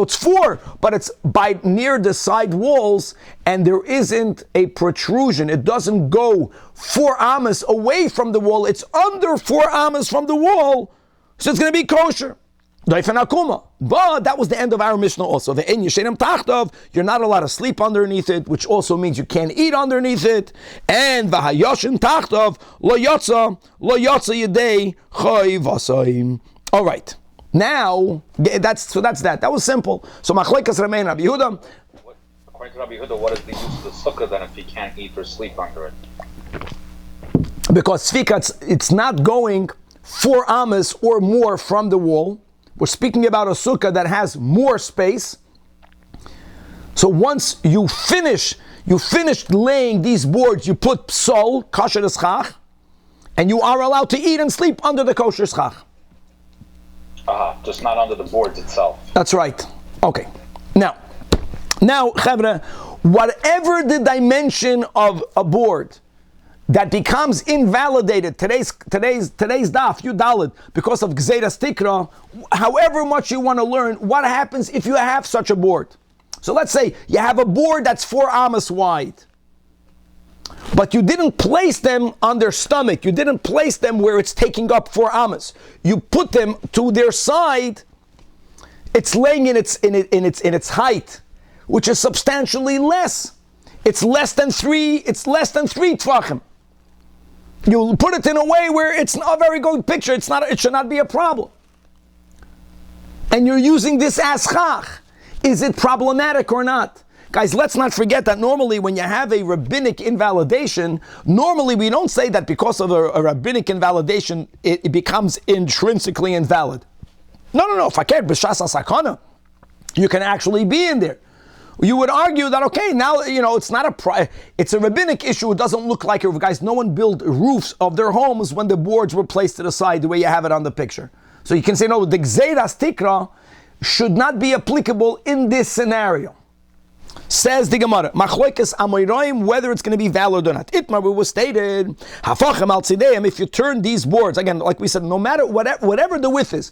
it's 4, but it's by near the side walls, and there isn't a protrusion. It doesn't go 4 amas away from the wall. It's under 4 amas from the wall, so it's going to be kosher. Doifen akuma. But that was the end of our Mishnah also. The en yeshenim tachtov, you're not allowed to sleep underneath it, which also means you can't eat underneath it. And v'hayoshin tachtov lo yotza yedei choy vasayim. All right. Now that's that. That was simple. So machlekes Ramein Rabbi Yehuda.
According to Rabbi Yehuda, what is the use of the sukkah then if you can't eat or sleep under it?
Because tzvika, it's not going 4 amas or more from the wall. We're speaking about a sukkah that has more space. So once you finished laying these boards, you put psal, kosher schach, and you are allowed to eat and sleep under the kosher schach.
Just not under the boards itself.
That's right. Okay. Now, Chevra, whatever the dimension of a board that becomes invalidated, today's daf, you dalid, because of Gzeiras Tikra, however much you want to learn, what happens if you have such a board? So let's say you have a board that's 4 amas wide. But you didn't place them on their stomach. You didn't place them where it's taking up 4 amas. You put them to their side. It's laying in its height, which is substantially less. It's less than 3. It's less than 3 tvachim. You put it in a way where it's not a very good picture. It should not be a problem. And you're using this as chach. Is it problematic or not? Guys, let's not forget that normally when you have a rabbinic invalidation, normally we don't say that because of a rabbinic invalidation, it becomes intrinsically invalid. No. Fakir b'shas sakana, you can actually be in there. You would argue that, okay, now, it's a rabbinic issue. It doesn't look like it. Guys, no one built roofs of their homes when the boards were placed to the side the way you have it on the picture. So you can say, no, the gzeiras tikra should not be applicable in this scenario. Says the Gemara, Machloikas Amoyroim, whether it's going to be valid or not. Itmar, it was stated, Hafachem al Tzideim, if you turn these boards, again, like we said, no matter whatever the width is,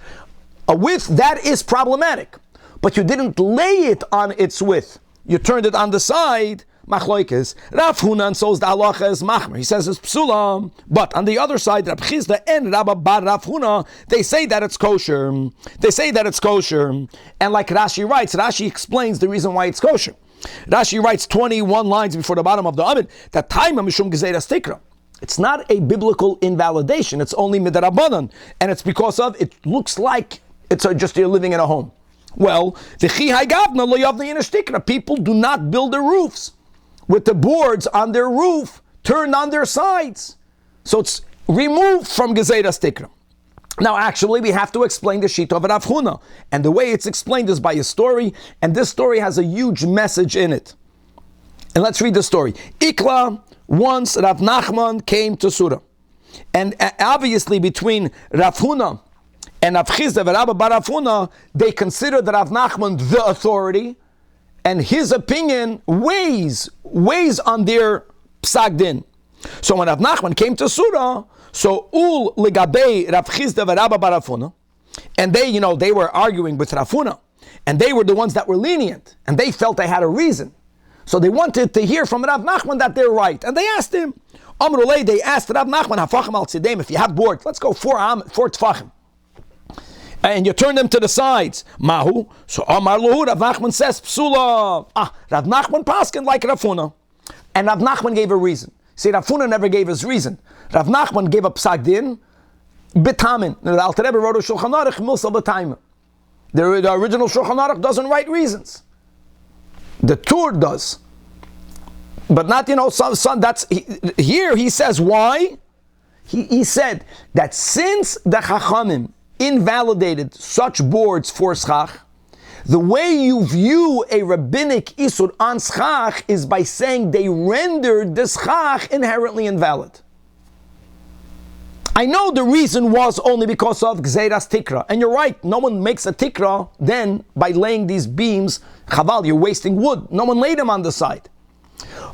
a width that is problematic, but you didn't lay it on its width. You turned it on the side, Machloikas. Rav Hunan says the halacha is machmer. He says it's psula, but on the other side, Rab Chizda and Rabba Bar Rav Huna, they say that it's kosher. And like Rashi writes, Rashi explains the reason why it's kosher. Rashi writes 21 lines before the bottom of the Amid that taima mishum gezeiras tikra. It's not a biblical invalidation. It's only midrabanan, and it's because of it looks like it's just you're living in a home. Well, the chi haygavna lo yavna yinashtikra. People do not build their roofs with the boards on their roof turned on their sides, so it's removed from gezeiras tikra. Now, actually, we have to explain the shita of Rav Huna, and the way it's explained is by a story, and this story has a huge message in it. And let's read the story. Ikla, once Rav Nachman came to Surah, and obviously between Rav Huna and Rav Chizda and Rabba Bar Rav Huna, they consider that Rav Nachman the authority, and his opinion weighs on their psak din. So when Rav Nachman came to Surah, so ul ligabei Rav Chizda v'Rabba Bar Rav Huna, and they were arguing with Rav Huna, and they were the ones that were lenient, and they felt they had a reason. So they wanted to hear from Rav Nachman that they're right, and they asked him. Amrulei, they asked Rav Nachman, Hafachim al Tzideim, if you have boards, let's go 4 tefachim, and you turn them to the sides. Mahu. So Amar Lahu, Rav Nachman says psula. Rav Nachman paskin like Rav Huna, and Rav Nachman gave a reason. See, Rav Huna never gave his reason. Rav Nachman gave a psak din, bitamin. The Alter Rebbe wrote a Shulchan Aruch, milsa b'taima. The original Shulchan Aruch doesn't write reasons. The Tur does. But not, here he says why. He said that since the Chachamim invalidated such boards for schach, the way you view a rabbinic isur on schach is by saying they rendered the schach inherently invalid. I know the reason was only because of gzeiras tikra, and you're right, no one makes a tikra then by laying these beams, chaval, you're wasting wood, no one laid them on the side.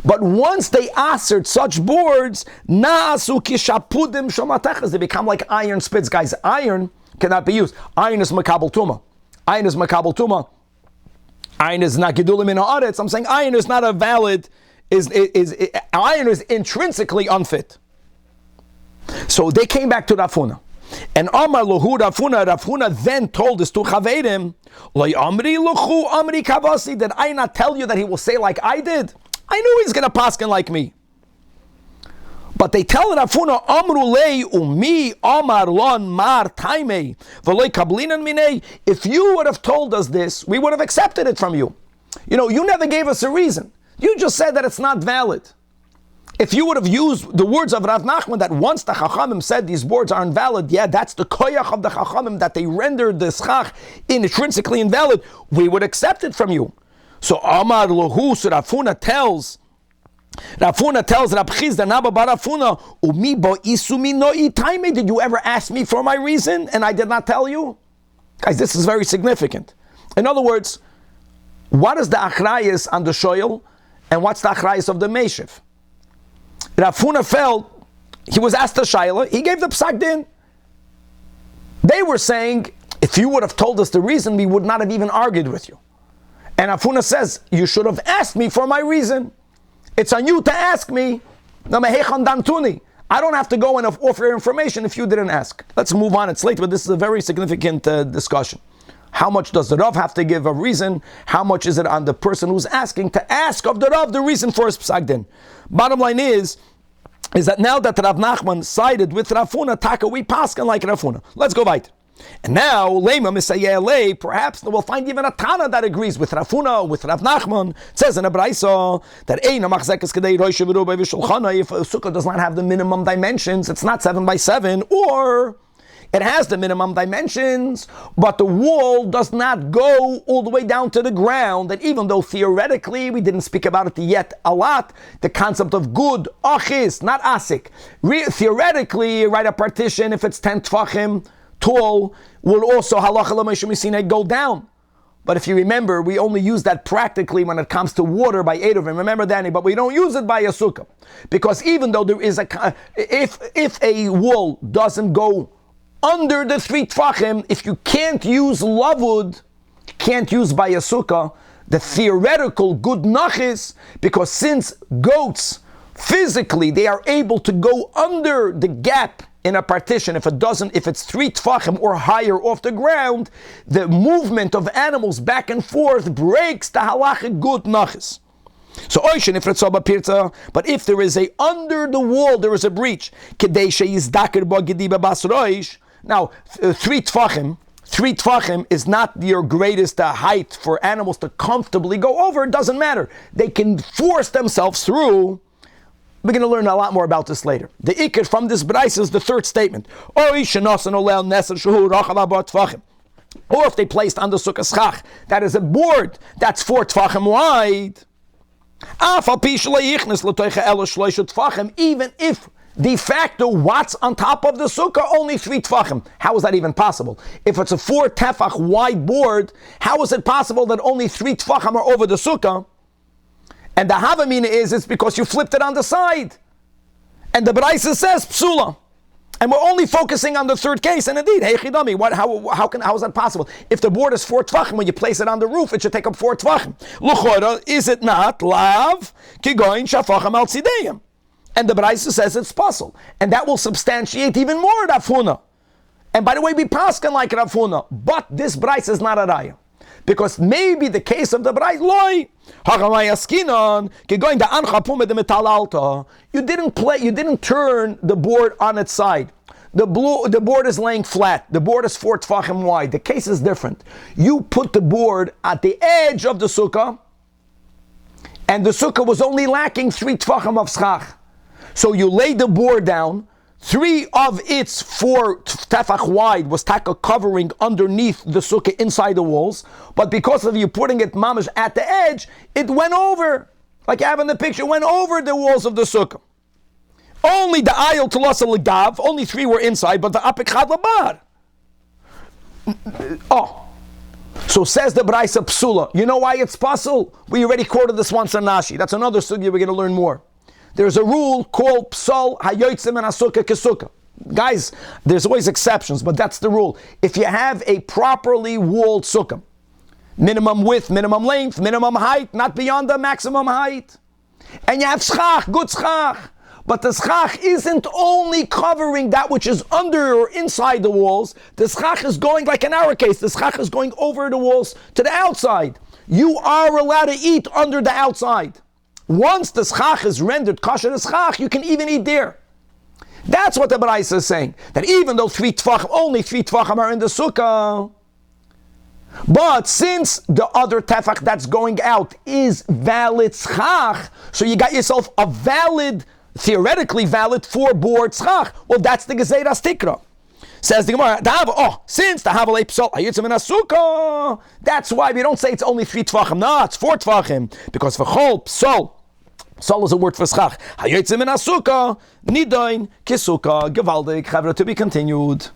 But once they asserted such boards, na'asu kishapudim shomatechas, they become like iron spits. Guys, iron cannot be used. Iron is makabel tuma. Iron is makabel tuma. Iron is not gedulim in haaretz. I'm saying iron is not a valid. Iron is intrinsically unfit. So they came back to Rav Huna, and Amar Lahu Rav Huna then told us to Chavedim, Lo Amri Luchu Amri Kavasi. Did I not tell you that he will say like I did? I knew he's going to paskin like me. But they tell Rav Huna, Amru lei umi Amar lon mar taimei v'loi kablinan minei. If you would have told us this, we would have accepted it from you. You never gave us a reason. You just said that it's not valid. If you would have used the words of Rav Nachman that once the Chachamim said these boards are invalid, that's the koyach of the Chachamim, that they rendered the schach intrinsically invalid, we would accept it from you. So Amar Lahu, so Rav Huna tells Rab Chizda Naba Bar Rav Huna, Umi bo isumi no itaime. Did you ever ask me for my reason and I did not tell you? Guys, this is very significant. In other words, what is the achrayis on the shoyel and what's the achrayis of the meshiv? Rav Huna felt he was asked a shayla, he gave the psak din. They were saying, if you would have told us the reason, we would not have even argued with you. And Rav Huna says, you should have asked me for my reason. It's on you to ask me. No, mehechan dantuni. I don't have to go and offer information if you didn't ask. Let's move on. It's late, but this is a very significant discussion. How much does the Rav have to give a reason? How much is it on the person who's asking to ask of the Rav the reason for his psak din? Bottom line is that now that Rav Nachman sided with Rav Huna, Taka, we paskin like Rav Huna. Let's go right. And now, Lema Misayele, perhaps we'll find even a Tana that agrees with Rav Huna, with Rav Nachman. It says in a Braisa that if a sukkah does not have the minimum dimensions, it's not 7 by 7, or it has the minimum dimensions, but the wall does not go all the way down to the ground. And even though theoretically, we didn't speak about it yet a lot, the concept of good, achis, not asik. Theoretically, write a partition, if it's 10 tfachim tall, will also halacha l'moshe misinai go down. But if you remember, we only use that practically when it comes to water by Eidovim. Remember, Danny, but we don't use it by a sukkah. Because even though there is if a wall doesn't go under the 3 tfachim, if you can't use lavud, can't use by a sukkah, the theoretical good nachis, because since goats, physically, they are able to go under the gap in a partition. If it's 3 tfachim or higher off the ground, the movement of animals back and forth breaks the halachic good nachis. So oishin if it's pirza, but if there is under the wall there is a breach, now 3 tfachim is not your greatest height for animals to comfortably go over. It doesn't matter. They can force themselves through. We're going to learn a lot more about this later. The ikir from this braisa is the third statement. Or if they placed on the sukkah schach, that is a board that's 4 tfachim wide. Even if de facto what's on top of the sukkah only 3 tfachim. How is that even possible? If it's a 4 tefach wide board, how is it possible that only 3 tfachim are over the sukkah? And the havamina is it's because you flipped it on the side. And the Braisa says psula. And we're only focusing on the third case. And indeed, hey chidami, how is that possible? If the board is 4 tfachim, when you place it on the roof, it should take up 4 tfachim. L'chora, is it not lav kigoin shafachim al tzideyim? And the Braisa says it's puzzle. And that will substantiate even more Rav Huna. And by the way, we paskin like Rav Huna. But this Braisa is not a raya. Because maybe the case of the Braisa, you didn't turn the board on its side. The board is laying flat. The board is 4 tfachim wide. The case is different. You put the board at the edge of the sukkah, and the sukkah was only lacking 3 tfachim of schach. So you laid the board down. 3 of its 4 tefach wide was taka covering underneath the sukkah inside the walls, but because of you putting it mamash at the edge, it went over, like you have in the picture, went over the walls of the sukkah. Only the ayil telasa legav, only 3 were inside, but the apik chad labar. So says the Braisa psula. You know why it's pasul? We already quoted this once on Nashi. That's another sugya we're going to learn more. There's a rule called psal hayotzim and asukah kesukah. Guys, there's always exceptions, but that's the rule. If you have a properly walled sukkah, minimum width, minimum length, minimum height, not beyond the maximum height, and you have schach, good schach, but the schach isn't only covering that which is under or inside the walls, the schach is going, like in our case, the schach is going over the walls to the outside. You are allowed to eat under the outside. Once the schach is rendered kosher as schach, you can even eat there. That's what the Braisa is saying. That even though only 3 tfachim are in the sukkah, but since the other tefach that's going out is valid schach, so you got yourself a valid, theoretically valid 4-board schach. Well, that's the Gezerah Tikra. Says the Gemara, since the Havalei Psal Hayitzim in a Sukkah, that's why we don't say it's only 3 tfachim. No, it's 4 tfachim. Because for Chol Psal is a word for schach. Hayitzim in a Sukkah, Nidain, Kisukah, Gevaldik, Chavra, to be continued.